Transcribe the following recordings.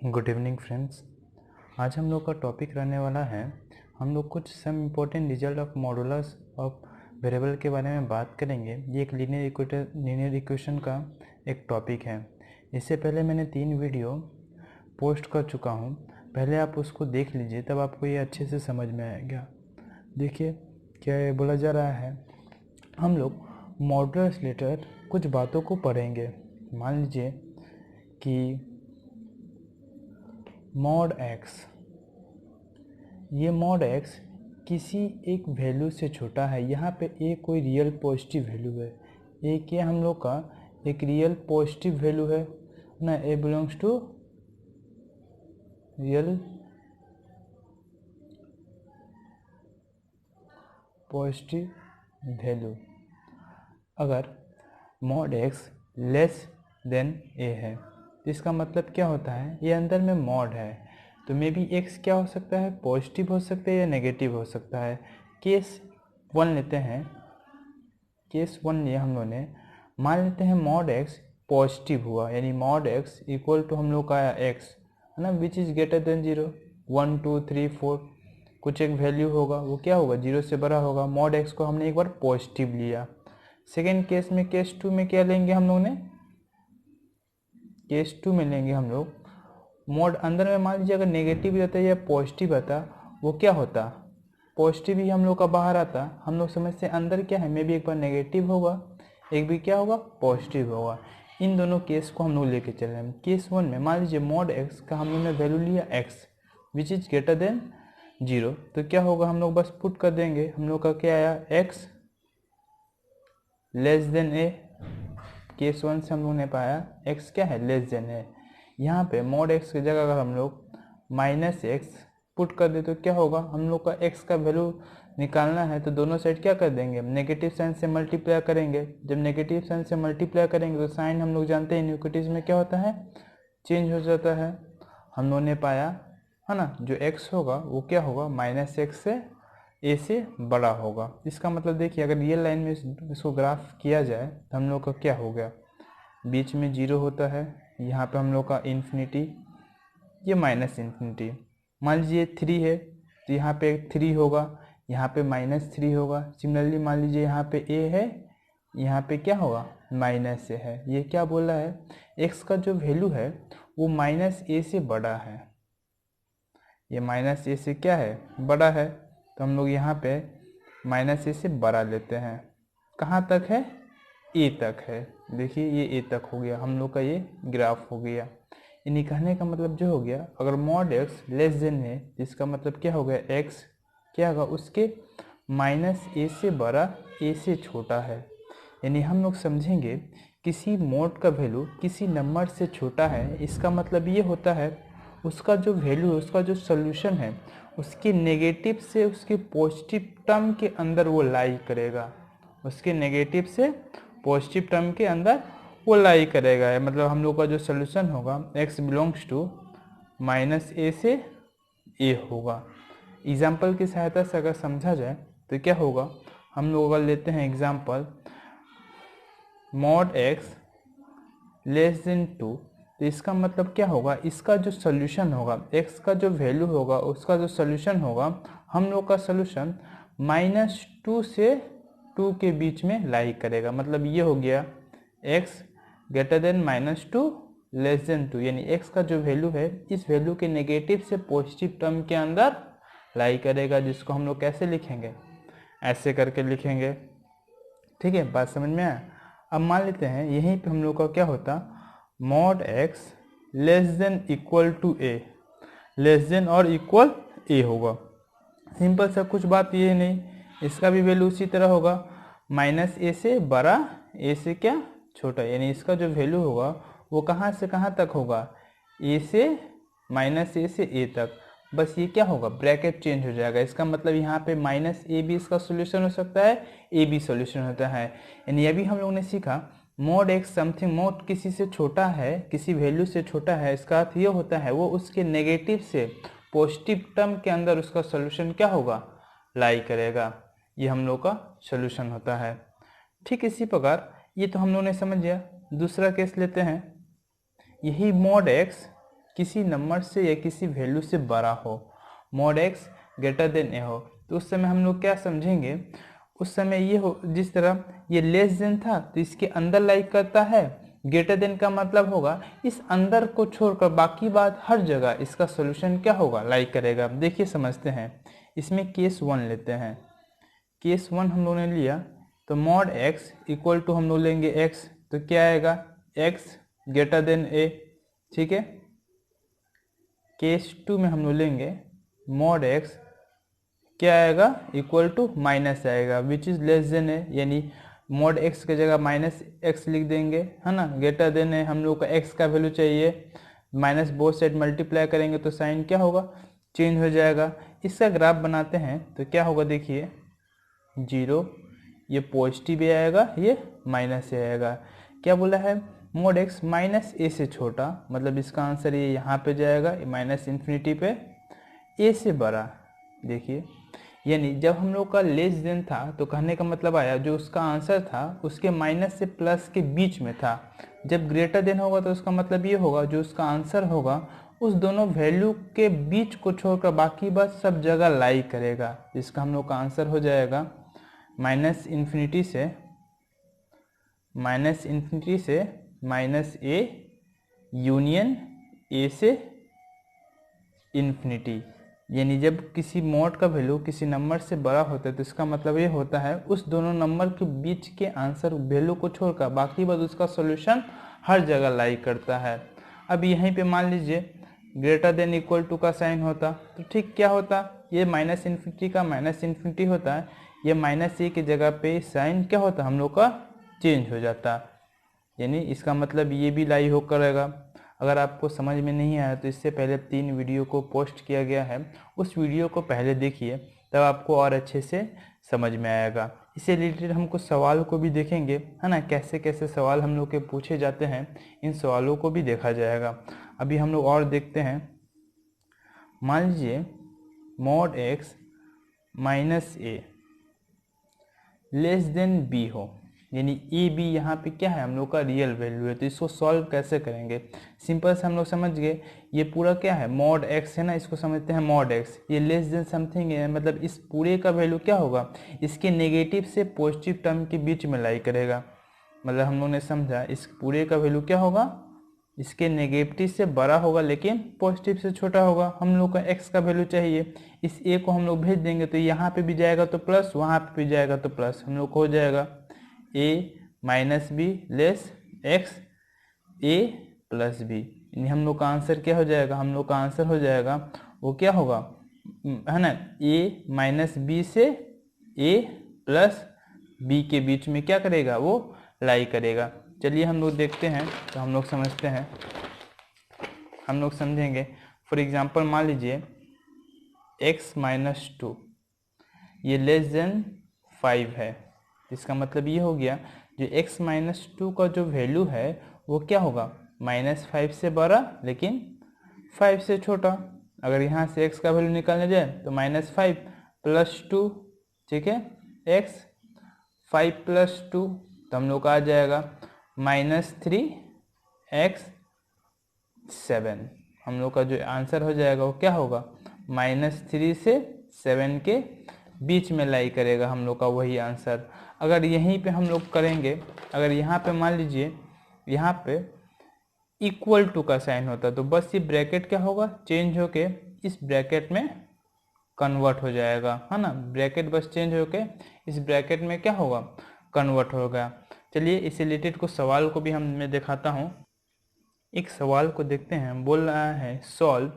Good evening friends. आज हम लोग का टॉपिक रहने वाला है, हम लोग कुछ some important result of modulus of variable के बारे में बात करेंगे। ये एक लीनियर इक्वेशन का एक टॉपिक है। इससे पहले मैंने 3 वीडियो पोस्ट कर चुका हूँ, पहले आप उसको देख लीजिए, तब आपको ये अच्छे से समझ में आएगा। देखिए क्या ये बोला जा रहा है, हम लोग मॉडुलस रिलेटेड कुछ बातों को पढ़ेंगे। मान लीजिए कि मॉड एक्स, ये मॉड एक्स किसी एक वैल्यू से छोटा है। यहाँ पे ए कोई रियल पॉजिटिव वैल्यू है। ए क्या हम लोग का एक रियल पॉजिटिव वैल्यू है ना। A belongs to real positive value. अगर mod x less than A है तो इसका मतलब क्या होता है, ये अंदर में मॉड है तो मे बी एक्स क्या हो सकता है, पॉजिटिव हो सकता है या नेगेटिव हो सकता है। केस 1 लेते हैं, केस 1 लिया हम लोगों ने। मान लेते हैं मॉड एक्स पॉजिटिव हुआ, यानी मॉड एक्स इक्वल टू हम लोग का आया एक्स है ना, विच इज़ ग्रेटर देन 0, 1 2 3 4 कुछ एक वैल्यू होगा, वो क्या होगा, 0 से बड़ा होगा। मॉड एक्स को हमने एक बार पॉजिटिव लिया। सेकेंड केस में, केस 2 में क्या लेंगे हम लोग ने, केस 2 में लेंगे हम लोग मॉड अंदर में मान लीजिए अगर नेगेटिव रहता या पॉजिटिव आता, वो क्या होता, पॉजिटिव ही हम लोग का बाहर आता। हम लोग समझते हैं अंदर क्या है, मे भी एक बार नेगेटिव होगा, एक भी क्या होगा, पॉजिटिव होगा। इन दोनों केस को हम लोग लेके चल रहे हैं। केस 1 में मान लीजिए मॉड एक्स का हम लोग ने वैल्यू लिया x which is greater than 0, तो क्या होगा, हम लोग बस पुट कर देंगे। हम लोग का क्या आया, एक्स लेस देन ए। केस 1 से हम लोग ने पाया x क्या है, लेस देन है। यहाँ पे मॉड x की जगह अगर हम लोग माइनस एक्स पुट कर दे तो क्या होगा, हम लोग का x का वैल्यू निकालना है तो दोनों साइड क्या कर देंगे, नेगेटिव साइन से मल्टीप्लाई करेंगे। जब नेगेटिव साइन से मल्टीप्लाई करेंगे तो साइन हम लोग जानते हैं इनइक्वालिटीज में क्या होता है, चेंज हो जाता है। हम लोगों ने पाया है ना, जो x होगा वो क्या होगा, माइनस एक्स से ए से बड़ा होगा। इसका मतलब देखिए अगर रियल लाइन में इसको ग्राफ किया जाए तो हम लोग का क्या हो गया, बीच में 0 होता है, यहाँ पे हम लोग का इन्फिनिटी, ये माइनस इन्फिनिटी। मान लीजिए 3 है तो यहाँ पे 3 होगा, यहाँ पे -3 होगा। सिमिलरली मान लीजिए यहाँ पे a है, यहाँ पे क्या होगा, माइनस ए है। ये क्या बोल रहा है, x का जो वैल्यू है वो -a से बड़ा है, ये -a से क्या है, बड़ा है। तो हम लोग यहाँ पे -a से बड़ा लेते हैं। कहाँ तक है, ए तक है। देखिए ये ए तक हो गया, हम लोग का ये ग्राफ हो गया। यानी कहने का मतलब जो हो गया, अगर मॉड एक्स लेस देन है इसका मतलब क्या हो गया, एक्स क्या होगा, उसके -a से बड़ा a से छोटा है। यानी हम लोग समझेंगे किसी मॉड का वैल्यू किसी नंबर से छोटा है, इसका मतलब ये होता है उसका जो वैल्यू है, उसका जो सोल्यूशन है, उसके नेगेटिव से उसके पॉजिटिव टर्म के अंदर वो लाई करेगा, उसके नेगेटिव से पॉजिटिव टर्म के अंदर वो लाई करेगा। मतलब हम लोग का जो सोल्यूशन होगा x बिलोंग्स टू -a से a होगा। एग्जाम्पल की सहायता से अगर समझा जाए तो क्या होगा, हम लोग अगर लेते हैं example mod x less than 2, तो इसका मतलब क्या होगा, इसका जो सोल्यूशन होगा, x का जो वैल्यू होगा उसका जो सोल्यूशन होगा, हम लोग का सोल्यूशन -2 से 2 के बीच में लाई करेगा। मतलब ये हो गया x greater than -2 less than 2, यानी x का जो वैल्यू है इस वैल्यू के नेगेटिव से पॉजिटिव टर्म के अंदर लाई करेगा, जिसको हम लोग कैसे लिखेंगे, ऐसे करके लिखेंगे। ठीक है, बात समझ में आया। अब मान लेते हैं यहीं पे हम लोग का क्या होता, mod x less than equal to a, less than और इक्वल ए होगा। सिंपल सा कुछ बात ये नहीं, इसका भी वैल्यू उसी तरह होगा, -a से बड़ा a से क्या छोटा, यानी इसका जो वैल्यू होगा वो कहाँ से कहाँ तक होगा, a से -a से a तक। बस ये क्या होगा, ब्रैकेट चेंज हो जाएगा। इसका मतलब यहाँ पे -a भी इसका सोल्यूशन हो सकता है, a भी सोल्यूशन होता है। यानी अभी हम लोग ने सीखा मॉड एक्स समथिंग, मॉड किसी से छोटा है, किसी वैल्यू से छोटा है, इसका अर्थ ये होता है वो उसके नेगेटिव से पॉजिटिव टर्म के अंदर उसका सोल्यूशन क्या होगा, लाई करेगा। ये हम लोग का सोल्यूशन होता है। ठीक इसी प्रकार ये तो हम लोग ने समझ लिया। दूसरा केस लेते हैं, यही मॉड एक्स किसी नंबर से या किसी वैल्यू से बड़ा हो, मॉड एक्स ग्रेटर देन ए हो, तो उस समय हम लोग क्या समझेंगे, उस समय ये हो, जिस तरह ये लेस देन था तो इसके अंदर लाइक करता है, ग्रेटर देन का मतलब होगा इस अंदर को छोड़कर बाकी बात हर जगह इसका सोल्यूशन क्या होगा, लाइक करेगा। देखिए समझते हैं, इसमें केस 1 लेते हैं। केस 1 हम लोगों ने लिया तो मॉड एक्स इक्वल टू हम लोग लेंगे एक्स, तो क्या आएगा, एक्स ग्रेटर देन ए, ठीक है। केस 2 में हम लोग लेंगे मॉड एक्स क्या आएगा, इक्वल टू माइनस आएगा, विच इज लेस देन ए, यानी मॉड एक्स की जगह माइनस एक्स लिख देंगे, है ना। ग्रेटर देन है, हम लोग को एक्स का वैल्यू चाहिए, माइनस बोथ साइड मल्टीप्लाई करेंगे तो साइन क्या होगा, चेंज हो जाएगा। इसका ग्राफ बनाते हैं तो क्या होगा, देखिए 0, ये पॉजिटिव भी आएगा, ये माइनस से आएगा। क्या बोला है, मॉड एक्स माइनस ए से छोटा, मतलब इसका आंसर ये यहाँ पे जाएगा, माइनस इन्फिनिटी पे, ए से बड़ा। देखिए यानी जब हम लोग का लेस देन था तो कहने का मतलब आया जो उसका आंसर था उसके माइनस से प्लस के बीच में था। जब ग्रेटर देन होगा तो उसका मतलब ये होगा जो उसका आंसर होगा उस दोनों वैल्यू के बीच को छोड़कर बाकी बात सब जगह लाई करेगा, जिसका हम लोग का आंसर हो जाएगा माइनस इन्फिनिटी से माइनस ए यूनियन ए से इन्फिनिटी। यानी जब किसी मॉड का वैल्यू किसी नंबर से बड़ा होता है तो इसका मतलब ये होता है उस दोनों नंबर के बीच के आंसर वैल्यू को छोड़कर बाकी बात उसका सॉल्यूशन हर जगह लाई करता है। अब यहीं पे मान लीजिए ग्रेटर देन इक्वल टू का साइन होता तो ठीक क्या होता, ये माइनस इन्फिनिटी का माइनस इन्फिनिटी होता है, ये माइनस ए की जगह पे साइन क्या होता हम लोग का चेंज हो जाता, यानी इसका मतलब ये भी लाई हो करेगा। अगर आपको समझ में नहीं आया तो इससे पहले 3 वीडियो को पोस्ट किया गया है, उस वीडियो को पहले देखिए तब आपको और अच्छे से समझ में आएगा। इससे रिलेटेड हम कुछ सवाल को भी देखेंगे, है ना, कैसे कैसे सवाल हम लोग के पूछे जाते हैं, इन सवालों को भी देखा जाएगा। अभी हम लोग और देखते हैं, मान लीजिए मॉड एक्स माइनस ए लेस देन बी हो, यानी ए बी यहाँ पे क्या है हम लोग का रियल वैल्यू है, तो इसको सॉल्व कैसे करेंगे। सिंपल से हम लोग समझ गए, ये पूरा क्या है मॉड एक्स है ना, इसको समझते हैं मॉड एक्स, ये लेस देन समथिंग है, मतलब इस पूरे का वैल्यू क्या होगा, इसके नेगेटिव से पॉजिटिव टर्म के बीच में लाई करेगा। मतलब हम लोग ने समझा इस पूरे का वैल्यू क्या होगा, इसके नेगेटिव से बड़ा होगा लेकिन पॉजिटिव से छोटा होगा। हम लोग का एक्स का वैल्यू चाहिए, इस ए को हम लोग भेज देंगे तो यहाँ पे भी जाएगा तो प्लस, वहाँ पे भी जाएगा तो प्लस, हम लोग को हो जाएगा A minus B less x A plus B, यानी हम लोग का आंसर क्या हो जाएगा, हम लोग का आंसर हो जाएगा वो क्या होगा, है ना, ए माइनस बी से ए प्लस बी के बीच में क्या करेगा, वो लाई करेगा। चलिए हम लोग देखते हैं तो हम लोग समझते हैं, हम लोग समझेंगे। फॉर एग्जांपल मान लीजिए x माइनस 2 ये लेस देन 5 है, इसका मतलब ये हो गया जो x माइनस 2 का जो वैल्यू है वो क्या होगा, माइनस 5 से बड़ा लेकिन 5 से छोटा। अगर यहाँ से x का वैल्यू निकालने जाए तो माइनस 5 प्लस 2, ठीक है, x 5 प्लस 2 तो हम लोग का आ जाएगा माइनस 3 x 7। हम लोग का जो आंसर हो जाएगा वो क्या होगा, माइनस 3 से 7 के बीच में लाई करेगा हम लोग का वही आंसर। अगर यहीं पे हम लोग करेंगे, अगर यहाँ पे मान लीजिए यहाँ पे इक्वल टू का साइन होता तो बस ये ब्रैकेट क्या होगा, चेंज होके इस ब्रैकेट में कन्वर्ट हो जाएगा, है ना, ब्रैकेट बस चेंज होके इस ब्रैकेट में क्या होगा, कन्वर्ट होगा। चलिए इस रिलेटेड कुछ सवाल को भी मैं दिखाता हूँ। एक सवाल को देखते हैं, बोल रहा है solve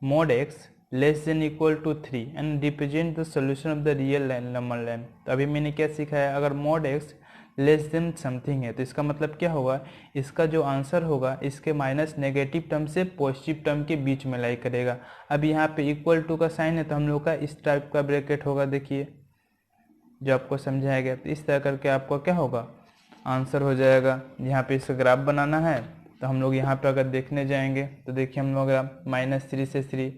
mod x less than equal to 3 and represent the solution of the real number line. तो अभी मैंने क्या सीखा है, अगर mod x less than something है तो इसका मतलब क्या होगा, इसका जो आंसर होगा इसके माइनस नेगेटिव टर्म से पॉजिटिव टर्म के बीच में लाई करेगा। अब यहाँ पे इक्वल टू का साइन है तो हम लोग का इस टाइप का ब्रैकेट होगा, देखिए जो आपको समझाया गया, तो इस तरह करके आपको क्या होगा, आंसर हो जाएगा। यहाँ पे इसका ग्राफ बनाना है तो हम लोग यहाँ पे अगर देखने जाएंगे तो देखिए हम लोग माइनस 3 से 3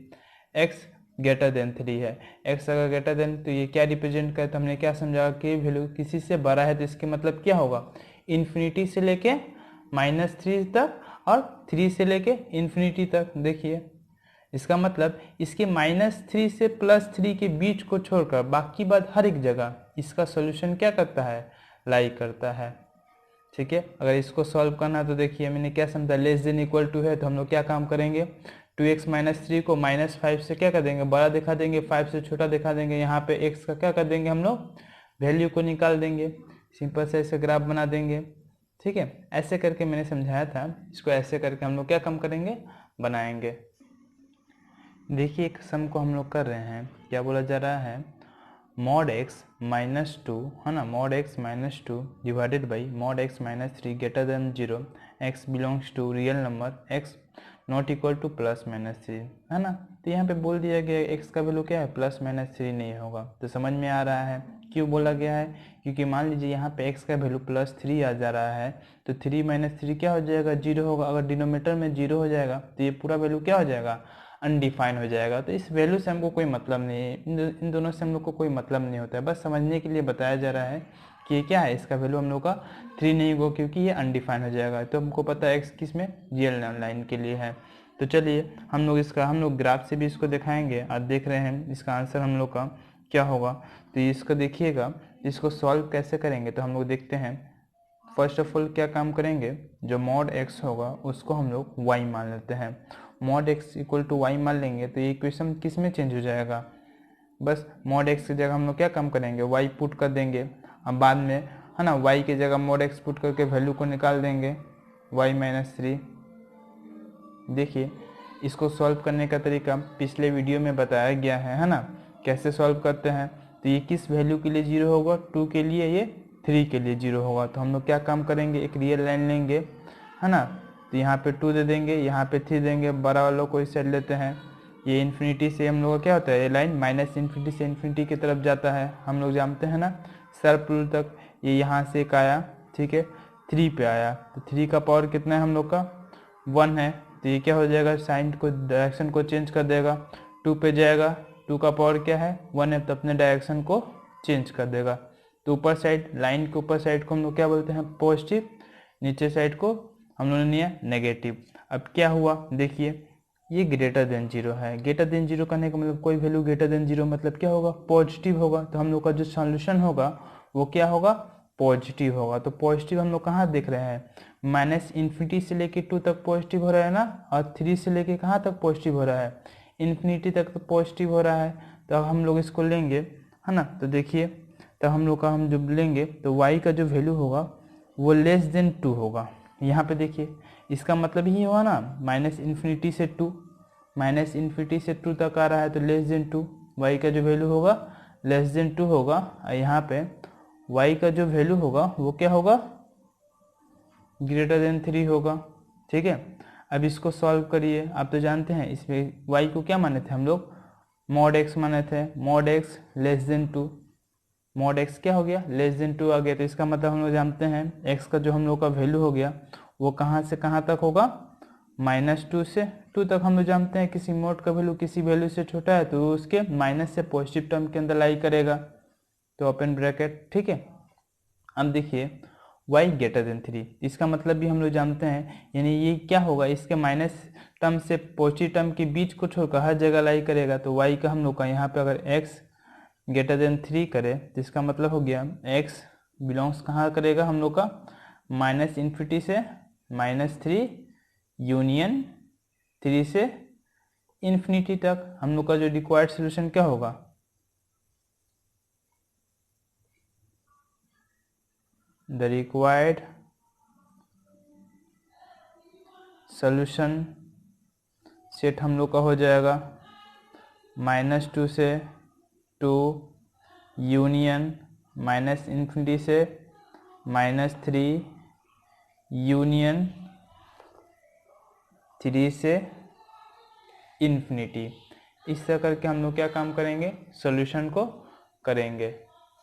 एक्स ग्रेटर देन 3 है, एक्स अगर ग्रेटर देन तो ये क्या रिप्रेजेंट करे, तो हमने क्या समझा कि वैल्यू किसी से बड़ा है तो इसके मतलब क्या होगा, इन्फिनिटी से लेके माइनस 3 तक और 3 से लेके इन्फिनिटी तक। देखिए इसका मतलब इसके -3 से +3 के बीच को छोड़कर बाकी बात हर एक जगह इसका सॉल्यूशन क्या करता है, लाई करता है। ठीक है, अगर इसको सॉल्व करना है तो देखिए मैंने क्या समझा, लेस देन इक्वल टू है तो हम लोग क्या काम करेंगे, 2x - 3 को -5 से क्या कर देंगे, बड़ा दिखा देंगे, 5 से छोटा दिखा देंगे। यहाँ पे x का क्या कर देंगे हम लोग, वैल्यू को निकाल देंगे, सिंपल से ऐसे ग्राफ बना देंगे। ठीक है, ऐसे करके मैंने समझाया था, इसको ऐसे करके हम लोग क्या काम करेंगे, बनाएंगे। देखिए एक सम को हम लोग कर रहे हैं, क्या बोला जा रहा है, mod x - 2 है ना, mod x - 2 divided by mod x - 3 greater than 0, x belongs to real number, x not equal to +-3 है ना। तो यहाँ पे बोल दिया गया x का वैल्यू क्या है, +-3 नहीं होगा। तो समझ में आ रहा है क्यों बोला गया है, क्योंकि मान लीजिए यहाँ पे x का वैल्यू +3 आ जा रहा है तो 3 - 3 क्या हो जाएगा, 0 होगा। अगर डिनोमिनेटर में 0 हो जाएगा तो ये पूरा वैल्यू क्या हो जाएगा, अनडिफाइन हो जाएगा। तो इस वैल्यू से हमको कोई मतलब नहीं है, इन दोनों से हम लोग को कोई मतलब नहीं होता है, बस समझने के लिए बताया जा रहा है कि ये क्या है, इसका वैल्यू हम लोग का 3 नहीं होगा क्योंकि ये अनडिफाइन हो जाएगा। तो हमको पता है x किस में, रियल लाइन के लिए है। तो चलिए हम लोग ग्राफ से भी इसको दिखाएंगे और देख रहे हैं इसका आंसर हम लोग का क्या होगा। तो इसको देखिएगा, इसको सॉल्व कैसे करेंगे तो हम लोग देखते हैं। फर्स्ट ऑफ ऑल क्या काम करेंगे, जो mod x होगा उसको हम लोग y मान लेते हैं। mod x equal to y मान लेंगे तो ये इक्वेशन किस में चेंज हो जाएगा, बस mod x की जगह हम लोग क्या काम करेंगे, y पुट कर देंगे। अब बाद में है ना, y की जगह mod x पुट करके वैल्यू को निकाल देंगे, y - 3। देखिए इसको सॉल्व करने का तरीका पिछले वीडियो में बताया गया है ना, कैसे सॉल्व करते हैं। तो ये किस वैल्यू के लिए 0 होगा, 2 के लिए, ये 3 के लिए 0 होगा। तो हम लोग क्या काम करेंगे, एक रियल लाइन लेंगे है ना, तो यहाँ पे 2 दे देंगे, यहाँ पे 3 देंगे, बड़ा वालों को इस साइड लेते हैं। ये इन्फिनिटी से हम लोग का क्या होता है, ये लाइन -इन्फिनिटी से इन्फिनिटी की तरफ जाता है, हम लोग जानते हैं ना सर्प रूल तक। ये यहाँ से एक आया, ठीक है, 3 पे आया, तो 3 का पावर कितना है हम लोग का, 1 है। तो ये क्या हो जाएगा, साइन को, डायरेक्शन को चेंज कर देगा, 2 पे जाएगा, 2 का पावर क्या है, 1 है, तो अपने डायरेक्शन को चेंज कर देगा। तो ऊपर साइड, लाइन के ऊपर साइड को हम लोग क्या बोलते हैं, पॉजिटिव, नीचे साइड को हम लोगों ने लिया नेगेटिव। अब क्या हुआ, देखिए ये ग्रेटर देन 0 है, ग्रेटर देन 0 करने का मतलब कोई वैल्यू ग्रेटर देन 0 मतलब क्या होगा, पॉजिटिव होगा। तो हम लोग का जो सॉल्यूशन होगा वो क्या होगा, पॉजिटिव होगा। तो पॉजिटिव हम लोग कहाँ देख रहे हैं, -इन्फिनिटी से लेके 2 तक पॉजिटिव हो रहा है ना, और 3 से लेके कहाँ तक पॉजिटिव हो रहा है, इन्फिनिटी तक तो पॉजिटिव हो रहा है। तो अब हम लोग इसको लेंगे है ना, तो देखिए तो हम लोग का हम जब लेंगे तो y का जो वैल्यू होगा वो लेस देन 2 होगा। यहाँ पे देखिए इसका मतलब ही हुआ ना, -इन्फिनिटी से 2, -इन्फिनिटी से 2 तक आ रहा है तो लेस देन 2, y का जो वैल्यू होगा लेस देन 2 होगा। और यहाँ पे y का जो वैल्यू होगा वो क्या होगा, ग्रेटर देन 3 होगा। ठीक है, अब इसको सॉल्व करिए। आप तो जानते हैं इसमें y को क्या माने थे हम लोग, mod x माने थे, mod x less than 2, mod x क्या हो गया, लेस देन 2 आ गया। तो इसका मतलब हम लोग जानते हैं x का जो हम लोग का वैल्यू हो गया वो कहाँ से कहाँ तक होगा, -2 से 2 तक। हम लोग जानते हैं किसी मोड का वैल्यू किसी वैल्यू से छोटा है तो उसके माइनस से पॉजिटिव टर्म के अंदर लाई करेगा, तो ओपन ब्रैकेट। ठीक है, अब देखिए y ग्रेटर देन 3, इसका मतलब भी हम लोग जानते हैं, यानी ये क्या होगा, इसके माइनस टर्म से पॉजिटिव टर्म के बीच को छोड़कर हर जगह लाई करेगा। तो y का हम लोग का यहाँ पे अगर x ग्रेटर देन 3 करे तो इसका मतलब हो गया x बिलोंग्स कहाँ करेगा हम लोग का, -इन्फिनिटी से -3 यूनियन 3 से इन्फिनिटी तक। हम लोग का जो रिक्वायर्ड सोल्यूशन क्या होगा, द रिक्वायर्ड सोल्यूशन सेट हम लोग का हो जाएगा -2 से 2 यूनियन -इन्फिनिटी से -3 यूनियन 3 से इन्फिनिटी। इस तरह करके हम लोग क्या काम करेंगे, सॉल्यूशन को करेंगे।